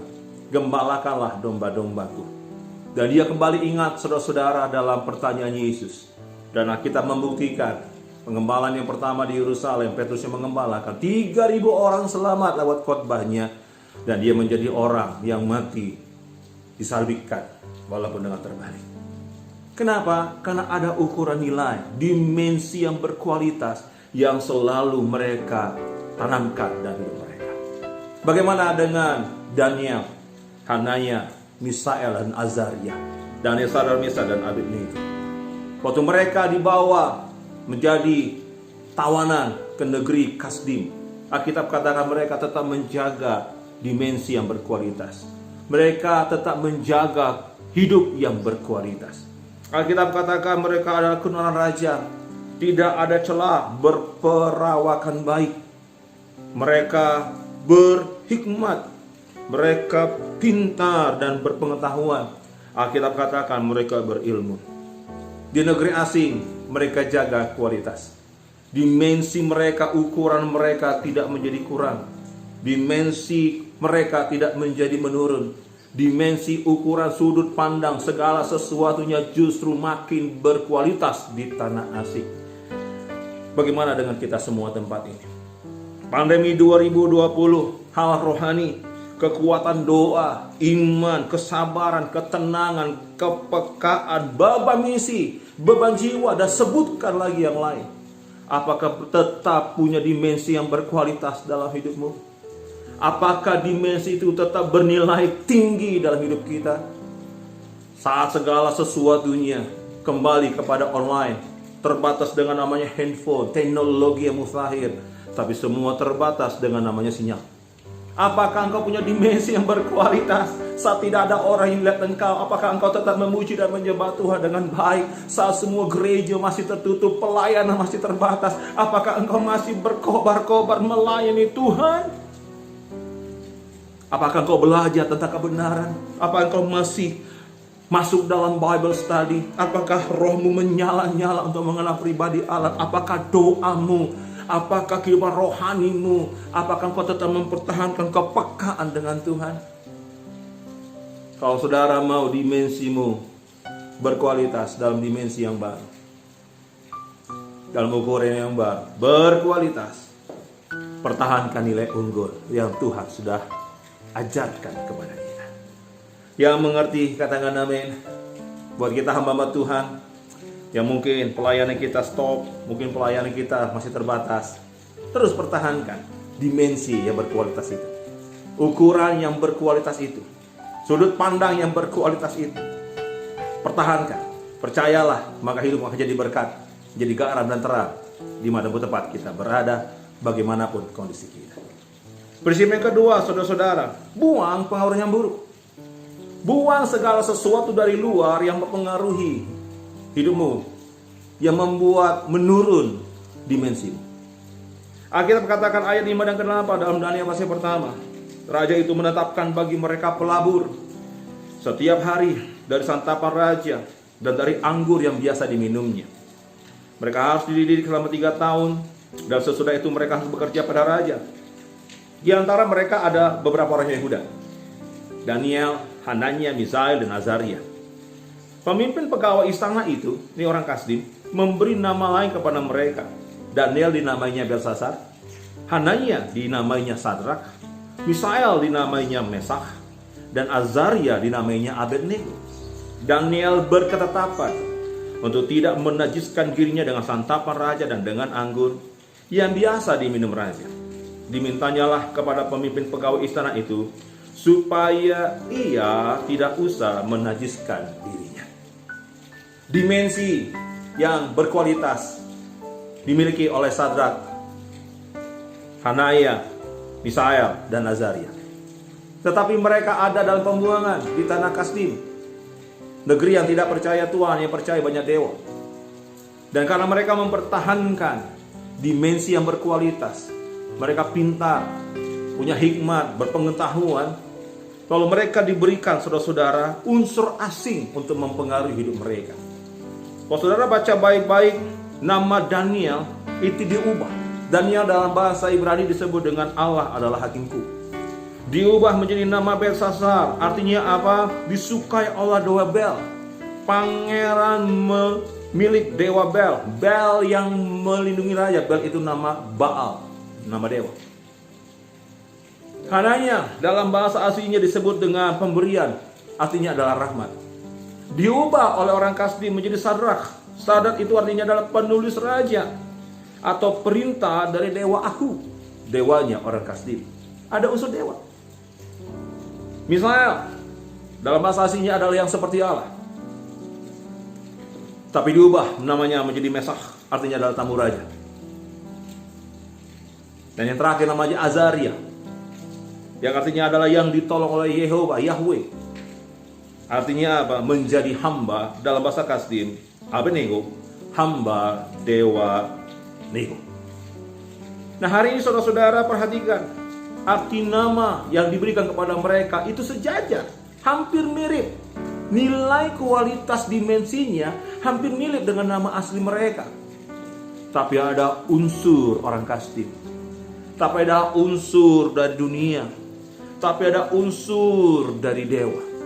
Gembalakanlah domba-dombaku. Dan dia kembali ingat saudara-saudara dalam pertanyaan Yesus. Dan kita membuktikan pengembalaan yang pertama di Yerusalem, Petrus yang mengembalakan 3.000 orang selamat lewat khotbahnya. Dan dia menjadi orang yang mati disalibkan walaupun dengan terbalik. Kenapa? Karena ada ukuran nilai, dimensi yang berkualitas yang selalu mereka tanamkan dalam hidup mereka. Bagaimana dengan Daniel, Hananya, Misael dan Azaria, Daniel, Sadrak, Mesak dan Abednego? Waktu mereka dibawa menjadi tawanan ke negeri Kasdim, Alkitab katakan mereka tetap menjaga dimensi yang berkualitas. Mereka tetap menjaga hidup yang berkualitas. Alkitab katakan mereka adalah keturunan raja, tidak ada celah, berperawakan baik. Mereka berhikmat, mereka pintar dan berpengetahuan. Alkitab katakan mereka berilmu. Di negeri asing mereka jaga kualitas. Dimensi mereka, ukuran mereka tidak menjadi kurang. Dimensi mereka tidak menjadi menurun. Dimensi, ukuran, sudut pandang, segala sesuatunya justru makin berkualitas di tanah asing. Bagaimana dengan kita semua tempat ini? Pandemi 2020, hal rohani, kekuatan doa, iman, kesabaran, ketenangan, kepekaan, beban misi, beban jiwa, dan sebutkan lagi yang lain. Apakah tetap punya dimensi yang berkualitas dalam hidupmu? Apakah dimensi itu tetap bernilai tinggi dalam hidup kita? Saat segala sesuatunya kembali kepada online, terbatas dengan namanya handphone, teknologi yang mustahil, tapi semua terbatas dengan namanya sinyal. Apakah engkau punya dimensi yang berkualitas saat tidak ada orang yang melihat engkau? Apakah engkau tetap memuji dan menyembah Tuhan dengan baik saat semua gereja masih tertutup, pelayanan masih terbatas? Apakah engkau masih berkobar-kobar melayani Tuhan? Apakah engkau belajar tentang kebenaran? Apakah engkau masih masuk dalam Bible study? Apakah rohmu menyala-nyala untuk mengenal pribadi Allah? Apakah doamu? Apakah kehidupan rohanimu? Apakah engkau tetap mempertahankan kepekaan dengan Tuhan? Kalau saudara mau dimensimu berkualitas dalam dimensi yang baru, dalam ukuran yang baru, berkualitas, pertahankan nilai unggul yang Tuhan sudah ajarkan kepada kita. Yang mengerti katakan amin. Buat kita hamba-hamba Tuhan yang mungkin pelayanan kita stop, mungkin pelayanan kita masih terbatas, terus pertahankan dimensi yang berkualitas itu, ukuran yang berkualitas itu, sudut pandang yang berkualitas itu. Pertahankan, percayalah, maka hidup akan jadi berkat, jadi garam dan terang dimanapun tempat kita berada, bagaimanapun kondisi kita. Prinsip yang kedua, saudara-saudara, buang pengaruh yang buruk. Buang segala sesuatu dari luar yang mempengaruhi hidupmu, yang membuat menurun dimensimu. Alkitab katakan ayat 5 dan ke-8 dalam Daniel pasal pertama. Raja itu menetapkan bagi mereka pelabur setiap hari dari santapan raja dan dari anggur yang biasa diminumnya. Mereka harus dididik selama 3 tahun dan sesudah itu mereka harus bekerja pada raja. Di antara mereka ada beberapa orang Yehuda, Daniel, Hananya, Misael, dan Azaria. Pemimpin pegawai istana itu, ini orang Kasdim, memberi nama lain kepada mereka. Daniel dinamainya Belsasar, Hananya dinamainya Sadrak, Misael dinamainya Mesak, dan Azaria dinamainya Abednego. Daniel berketetapan untuk tidak menajiskan dirinya dengan santapan raja dan dengan anggur yang biasa diminum raja. Dimintanyalah kepada pemimpin pegawai istana itu supaya ia tidak usah menajiskan dirinya. Dimensi yang berkualitas dimiliki oleh Sadrak, Hanaya, Misael, dan Azaria. Tetapi mereka ada dalam pembuangan di tanah Kasdim, negeri yang tidak percaya Tuhan, yang percaya banyak dewa. Dan karena mereka mempertahankan dimensi yang berkualitas, mereka pintar, punya hikmat, berpengetahuan, lalu mereka diberikan, saudara-saudara, unsur asing untuk mempengaruhi hidup mereka. Kalau saudara baca baik-baik, nama Daniel itu diubah. Daniel dalam bahasa Ibrani disebut dengan Allah adalah hakimku. Diubah menjadi nama Belsasar, artinya apa? Disukai oleh dewa Bel, pangeran milik dewa Bel. Bel yang melindungi raja. Bel itu nama Baal, nama dewa. Karenanya dalam bahasa aslinya disebut dengan pemberian, artinya adalah rahmat. Diubah oleh orang Kasdim menjadi Sadrak. Sadrak itu artinya adalah penulis raja atau perintah dari dewa Aku, dewanya orang Kasdim. Ada unsur dewa. Misalnya dalam bahasa aslinya adalah yang seperti Allah, tapi diubah namanya menjadi Mesach, artinya adalah tamu raja. Dan yang terakhir namanya Azaria, yang artinya adalah yang ditolong oleh Yehova, Yahweh. Artinya apa? Menjadi hamba dalam bahasa Kasdim, Abednego, hamba dewa Nego. Nah, hari ini saudara-saudara perhatikan, arti nama yang diberikan kepada mereka itu sejajar, hampir mirip. Nilai kualitas dimensinya hampir mirip dengan nama asli mereka. Tapi ada unsur orang Kasdim, tapi ada unsur dari dunia, tapi ada unsur dari dewa.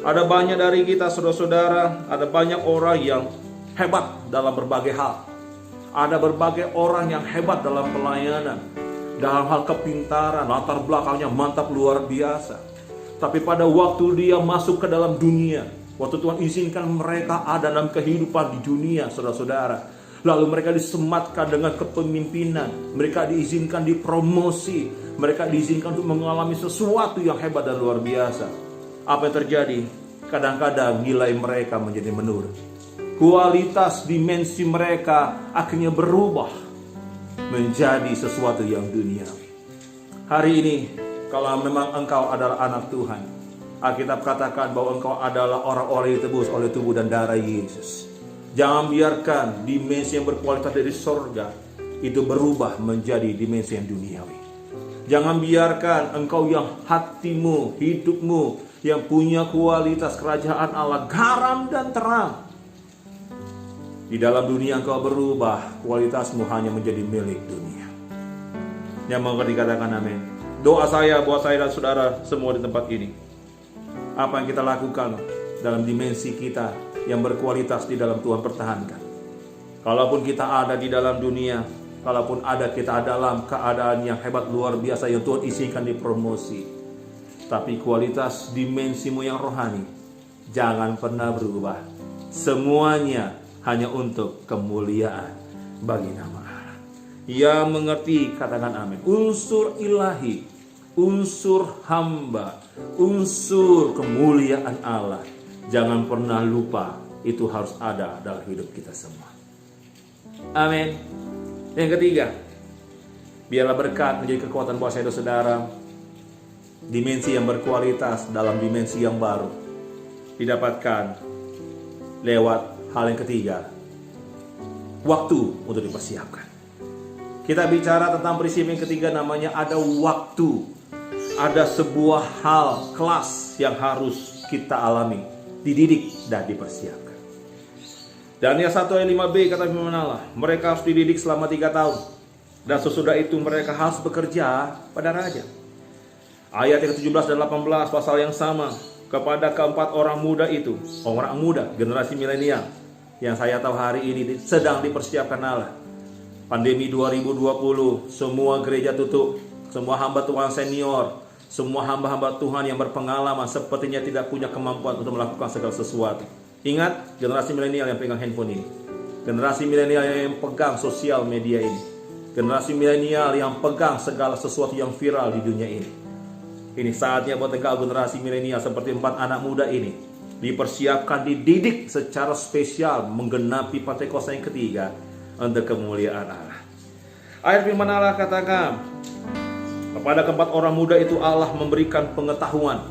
Ada banyak dari kita, saudara-saudara, ada banyak orang yang hebat dalam berbagai hal. Ada berbagai orang yang hebat dalam pelayanan, dalam hal kepintaran, latar belakangnya mantap luar biasa. Tapi pada waktu dia masuk ke dalam dunia, waktu Tuhan izinkan mereka ada dalam kehidupan di dunia, saudara-saudara, lalu mereka disematkan dengan kepemimpinan, mereka diizinkan dipromosi, mereka diizinkan untuk mengalami sesuatu yang hebat dan luar biasa. Apa yang terjadi? Kadang-kadang nilai mereka menjadi menurun. Kualitas dimensi mereka akhirnya berubah menjadi sesuatu yang duniawi. Hari ini, kalau memang engkau adalah anak Tuhan, Alkitab katakan bahwa engkau adalah orang-orang yang ditebus oleh tubuh dan darah Yesus. Jangan biarkan dimensi yang berkualitas dari sorga itu berubah menjadi dimensi yang duniawi. Jangan biarkan engkau yang hatimu, hidupmu, yang punya kualitas kerajaan Allah, garam dan terang. Di dalam dunia engkau berubah, kualitasmu hanya menjadi milik dunia. Yang mau dikatakan amin. Doa saya buat saya dan saudara semua di tempat ini. Apa yang kita lakukan dalam dimensi kita yang berkualitas di dalam Tuhan pertahankan. Kalaupun kita ada di dalam dunia, kalaupun ada kita dalam keadaan yang hebat luar biasa yang Tuhan isikan di promosi, tapi kualitas dimensimu yang rohani jangan pernah berubah. Semuanya hanya untuk kemuliaan bagi nama Allah. Yang mengerti katakan amin. Unsur ilahi, unsur hamba, unsur kemuliaan Allah, jangan pernah lupa, itu harus ada dalam hidup kita semua. Amin. Yang ketiga, biarlah berkat menjadi kekuatan buat saya dan saudara. Dimensi yang berkualitas dalam dimensi yang baru didapatkan lewat hal yang ketiga, waktu untuk dipersiapkan. Kita bicara tentang prinsip yang ketiga, namanya ada waktu. Ada sebuah hal, kelas yang harus kita alami, dididik dan dipersiapkan. Daniel 1 ayat 5b kata firman Allah, mereka harus dididik selama 3 tahun. Dan sesudah itu mereka harus bekerja pada raja. Ayat yang ke-17 dan 18 pasal yang sama, kepada keempat orang muda itu, orang muda generasi milenial yang saya tahu hari ini sedang dipersiapkan Allah. Pandemi 2020, semua gereja tutup, semua hamba Tuhan senior, semua hamba-hamba Tuhan yang berpengalaman sepertinya tidak punya kemampuan untuk melakukan segala sesuatu. Ingat, generasi milenial yang pegang handphone ini, generasi milenial yang pegang sosial media ini, generasi milenial yang pegang segala sesuatu yang viral di dunia ini. Ini saatnya buat engkau generasi milenial seperti 4 anak muda ini dipersiapkan, dididik secara spesial menggenapi Pentakosta yang ketiga untuk kemuliaan Allah. Ayat firman Allah katakan, kepada keempat orang muda itu Allah memberikan pengetahuan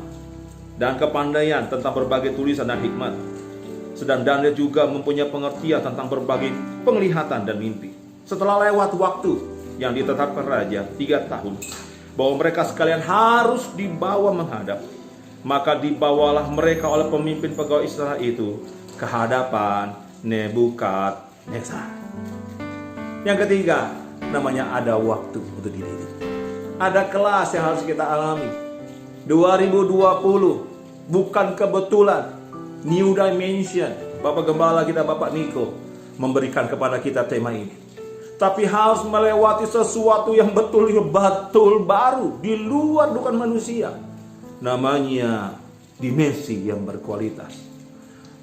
dan kepandaian tentang berbagai tulisan dan hikmat. Sedang Daniel juga mempunyai pengertian tentang berbagai penglihatan dan mimpi. Setelah lewat waktu yang ditetapkan raja 3 tahun, bahwa mereka sekalian harus dibawa menghadap, maka dibawalah mereka oleh pemimpin pegawai istana itu ke hadapan Nebukadnezar. Yang ketiga, namanya ada waktu untuk dididik. Ada kelas yang harus kita alami. 2020 bukan kebetulan. New Dimension, Bapak Gembala kita, Bapak Niko, memberikan kepada kita tema ini. Tapi harus melewati sesuatu yang betul-betul baru, di luar dugaan manusia. Namanya dimensi yang berkualitas.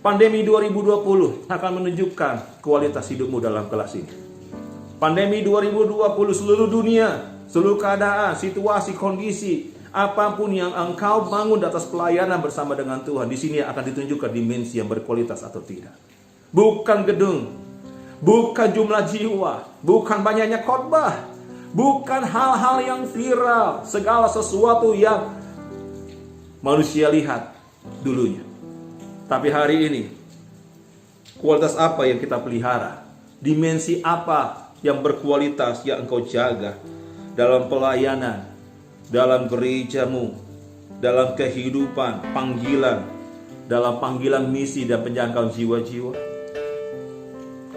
Pandemi 2020 akan menunjukkan kualitas hidupmu dalam kelas ini. Pandemi 2020 seluruh dunia, seluruh keadaan, situasi, kondisi, apapun yang engkau bangun di atas pelayanan bersama dengan Tuhan, di sini akan ditunjukkan dimensi yang berkualitas atau tidak. Bukan gedung, bukan jumlah jiwa, bukan banyaknya khotbah, bukan hal-hal yang viral, segala sesuatu yang manusia lihat dulunya. Tapi hari ini, kualitas apa yang kita pelihara? Dimensi apa yang berkualitas yang engkau jaga dalam pelayanan, dalam gerejamu, dalam kehidupan, panggilan, dalam panggilan misi dan penjangkauan jiwa-jiwa?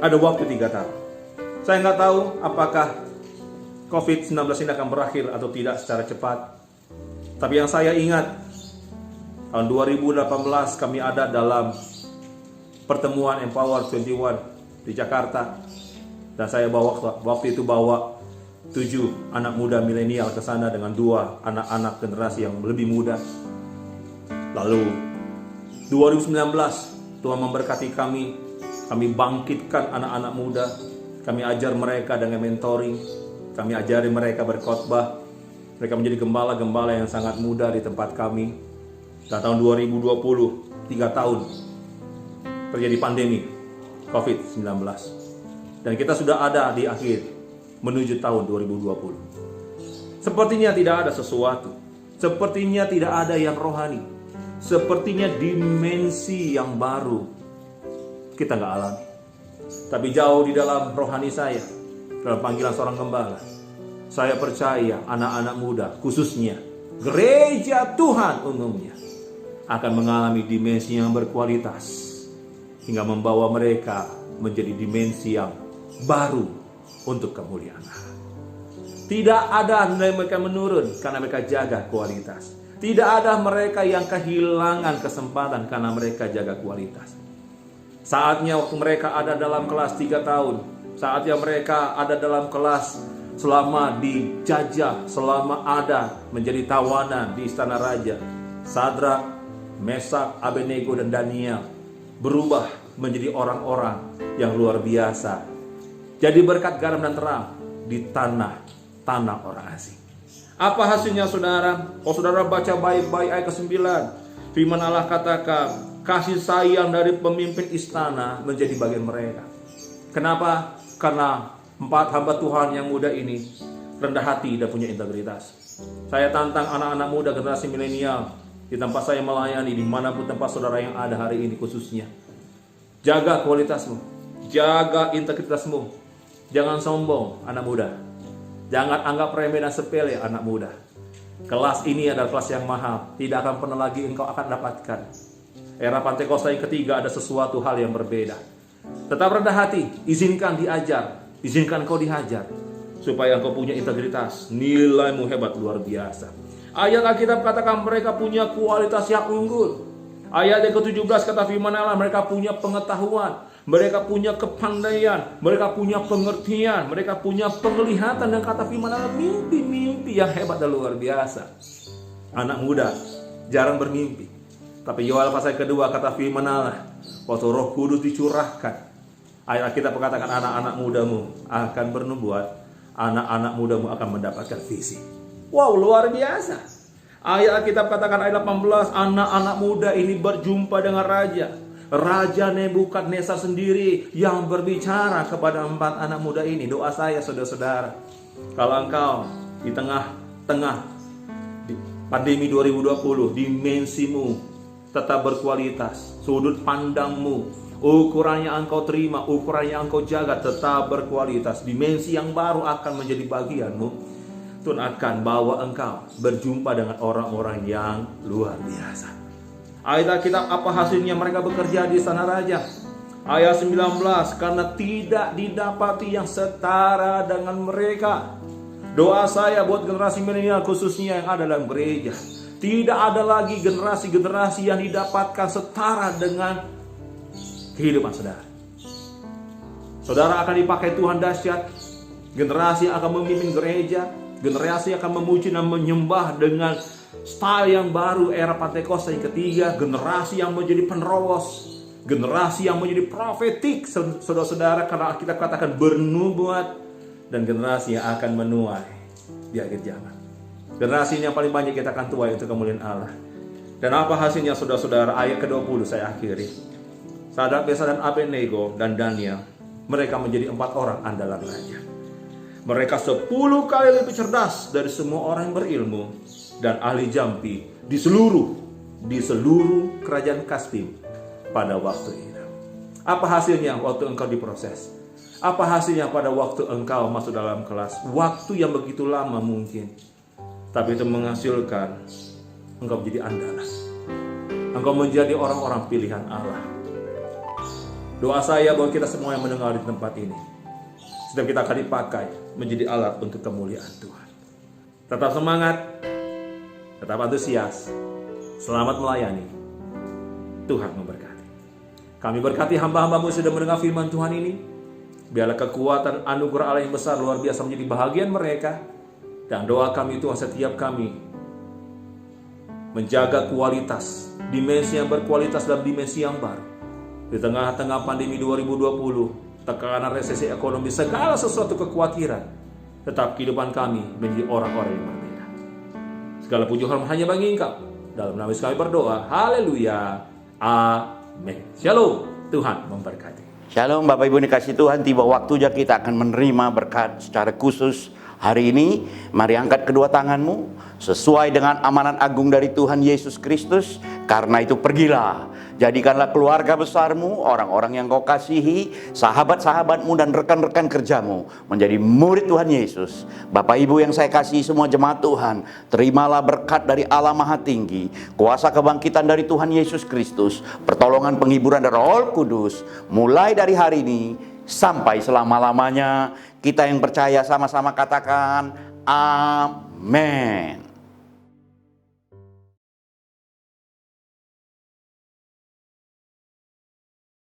Ada waktu 3 tahun. Saya nggak tahu apakah COVID-19 ini akan berakhir atau tidak secara cepat. Tapi yang saya ingat, tahun 2018 kami ada dalam pertemuan Empower 21 di Jakarta. Dan saya waktu itu bawa 7 anak muda milenial ke sana dengan 2 anak-anak generasi yang lebih muda. Lalu 2019 Tuhan memberkati kami bangkitkan anak-anak muda, kami ajar mereka dengan mentoring, kami ajari mereka berkhotbah. Mereka menjadi gembala-gembala yang sangat muda di tempat kami. Dan tahun 2020, 3 tahun terjadi pandemi COVID-19. Dan kita sudah ada di akhir menuju tahun 2020. Sepertinya tidak ada sesuatu. Sepertinya tidak ada yang rohani. Sepertinya dimensi yang baru kita nggak alami. Tapi jauh di dalam rohani saya, dalam panggilan seorang gembala, saya percaya anak-anak muda, khususnya gereja Tuhan umumnya, akan mengalami dimensi yang berkualitas hingga membawa mereka menjadi dimensi yang baru untuk kemuliaan Allah. Tidak ada nilai mereka menurun karena mereka jaga kualitas. Tidak ada mereka yang kehilangan kesempatan karena mereka jaga kualitas. Saatnya waktu mereka ada dalam kelas 3 tahun, saatnya mereka ada dalam kelas selama dijajah, selama ada menjadi tawanan di istana raja, Sadrak, Mesak, Abednego dan Daniel berubah menjadi orang-orang yang luar biasa. Jadi berkat garam dan terang di tanah orang asing. Apa hasilnya saudara? Kalau saudara baca baik-baik ayat ke-9, firman Allah katakan, kasih sayang dari pemimpin istana menjadi bagian mereka. Kenapa? Karena 4 hamba Tuhan yang muda ini rendah hati dan punya integritas. Saya tantang anak-anak muda generasi milenial di tempat saya melayani, dimanapun tempat saudara yang ada hari ini khususnya. Jaga kualitasmu, jaga integritasmu. Jangan sombong anak muda. Jangan anggap remeh dan sepele anak muda. Kelas ini adalah kelas yang mahal. Tidak akan pernah lagi engkau akan dapatkan. Era Pentakosta yang ketiga ada sesuatu hal yang berbeda. Tetap rendah hati, izinkan diajar, izinkan kau dihajar, supaya engkau punya integritas, nilaimu hebat luar biasa. Ayat Alkitab katakan mereka punya kualitas yang unggul. Ayat yang ke-17 kata firman Allah, mereka punya pengetahuan, mereka punya kepandaian, mereka punya pengertian, mereka punya penglihatan, dan kata firman Allah, mimpi-mimpi yang hebat dan luar biasa. Anak muda jarang bermimpi. Tapi Yoel pasal kedua kata firman Allah, waktu Roh Kudus dicurahkan, ayat kita berkatakan anak-anak mudamu akan bernubuat, anak-anak mudamu akan mendapatkan visi. Wow, luar biasa. Ayat kita katakan ayat 18, anak-anak muda ini berjumpa dengan Raja Nebukadnezar sendiri yang berbicara kepada 4 anak muda ini. Doa saya saudara-saudara, kalau engkau di tengah-tengah pandemi 2020, dimensimu tetap berkualitas, sudut pandangmu, ukurannya engkau terima, ukurannya engkau jaga tetap berkualitas, dimensi yang baru akan menjadi bagianmu. Tuhan akan bawa engkau berjumpa dengan orang-orang yang luar biasa. Ayat Alkitab, apa hasilnya mereka bekerja di istana raja? Ayat 19, karena tidak didapati yang setara dengan mereka. Doa saya buat generasi milenial khususnya yang ada dalam gereja, tidak ada lagi generasi-generasi yang didapatkan setara dengan kehidupan saudara. Saudara akan dipakai Tuhan dahsyat, generasi akan memimpin gereja, generasi akan memuji dan menyembah dengan style yang baru era Pentakosta yang ketiga, generasi yang menjadi penerus, generasi yang menjadi profetik, saudara-saudara, karena kita katakan bernubuat, dan generasi yang akan menuai di akhir zaman. Generasi yang paling banyak kita akan tuai untuk kemuliaan Allah. Dan apa hasilnya saudara-saudara? Ayat ke-20 saya akhiri. Sadrak, Mesak, dan Abednego dan Daniel, mereka menjadi 4 orang andalan raja. Mereka 10 kali lebih cerdas dari semua orang yang berilmu dan ahli jampi di seluruh kerajaan Kastim pada waktu itu. Apa hasilnya waktu engkau diproses? Apa hasilnya pada waktu engkau masuk dalam kelas? Waktu yang begitu lama mungkin, tapi itu menghasilkan engkau menjadi andalan. Engkau menjadi orang-orang pilihan Allah. Doa saya bahwa kita semua yang mendengar di tempat ini, setiap kita akan dipakai menjadi alat untuk kemuliaan Tuhan. Tetap semangat, tetap antusias, selamat melayani. Tuhan memberkati. Kami berkati hamba-hambamu sudah mendengar firman Tuhan ini. Biarlah kekuatan anugerah Allah yang besar luar biasa menjadi bahagian mereka. Dan doa kami Tuhan, setiap kami menjaga kualitas, dimensi yang berkualitas dalam dimensi yang baru. Di tengah-tengah pandemi 2020, tekanan resesi ekonomi, segala sesuatu kekhawatiran, tetap kehidupan kami menjadi orang-orang yang berbeda. Segala puji hormat hanya bagi Engkau. Dalam nama Yesus kami berdoa. Haleluya. Amin. Shalom. Tuhan memberkati. Shalom Bapak Ibu dikasih Tuhan, tiba waktunya kita akan menerima berkat secara khusus hari ini. Mari angkat kedua tanganmu sesuai dengan amanat agung dari Tuhan Yesus Kristus. Karena itu pergilah, jadikanlah keluarga besarmu, orang-orang yang kau kasihi, sahabat-sahabatmu dan rekan-rekan kerjamu menjadi murid Tuhan Yesus. Bapak Ibu yang saya kasihi semua jemaat Tuhan, terimalah berkat dari Allah Maha Tinggi, kuasa kebangkitan dari Tuhan Yesus Kristus, pertolongan penghiburan dari Roh Kudus, mulai dari hari ini sampai selama-lamanya. Kita yang percaya sama-sama katakan amin.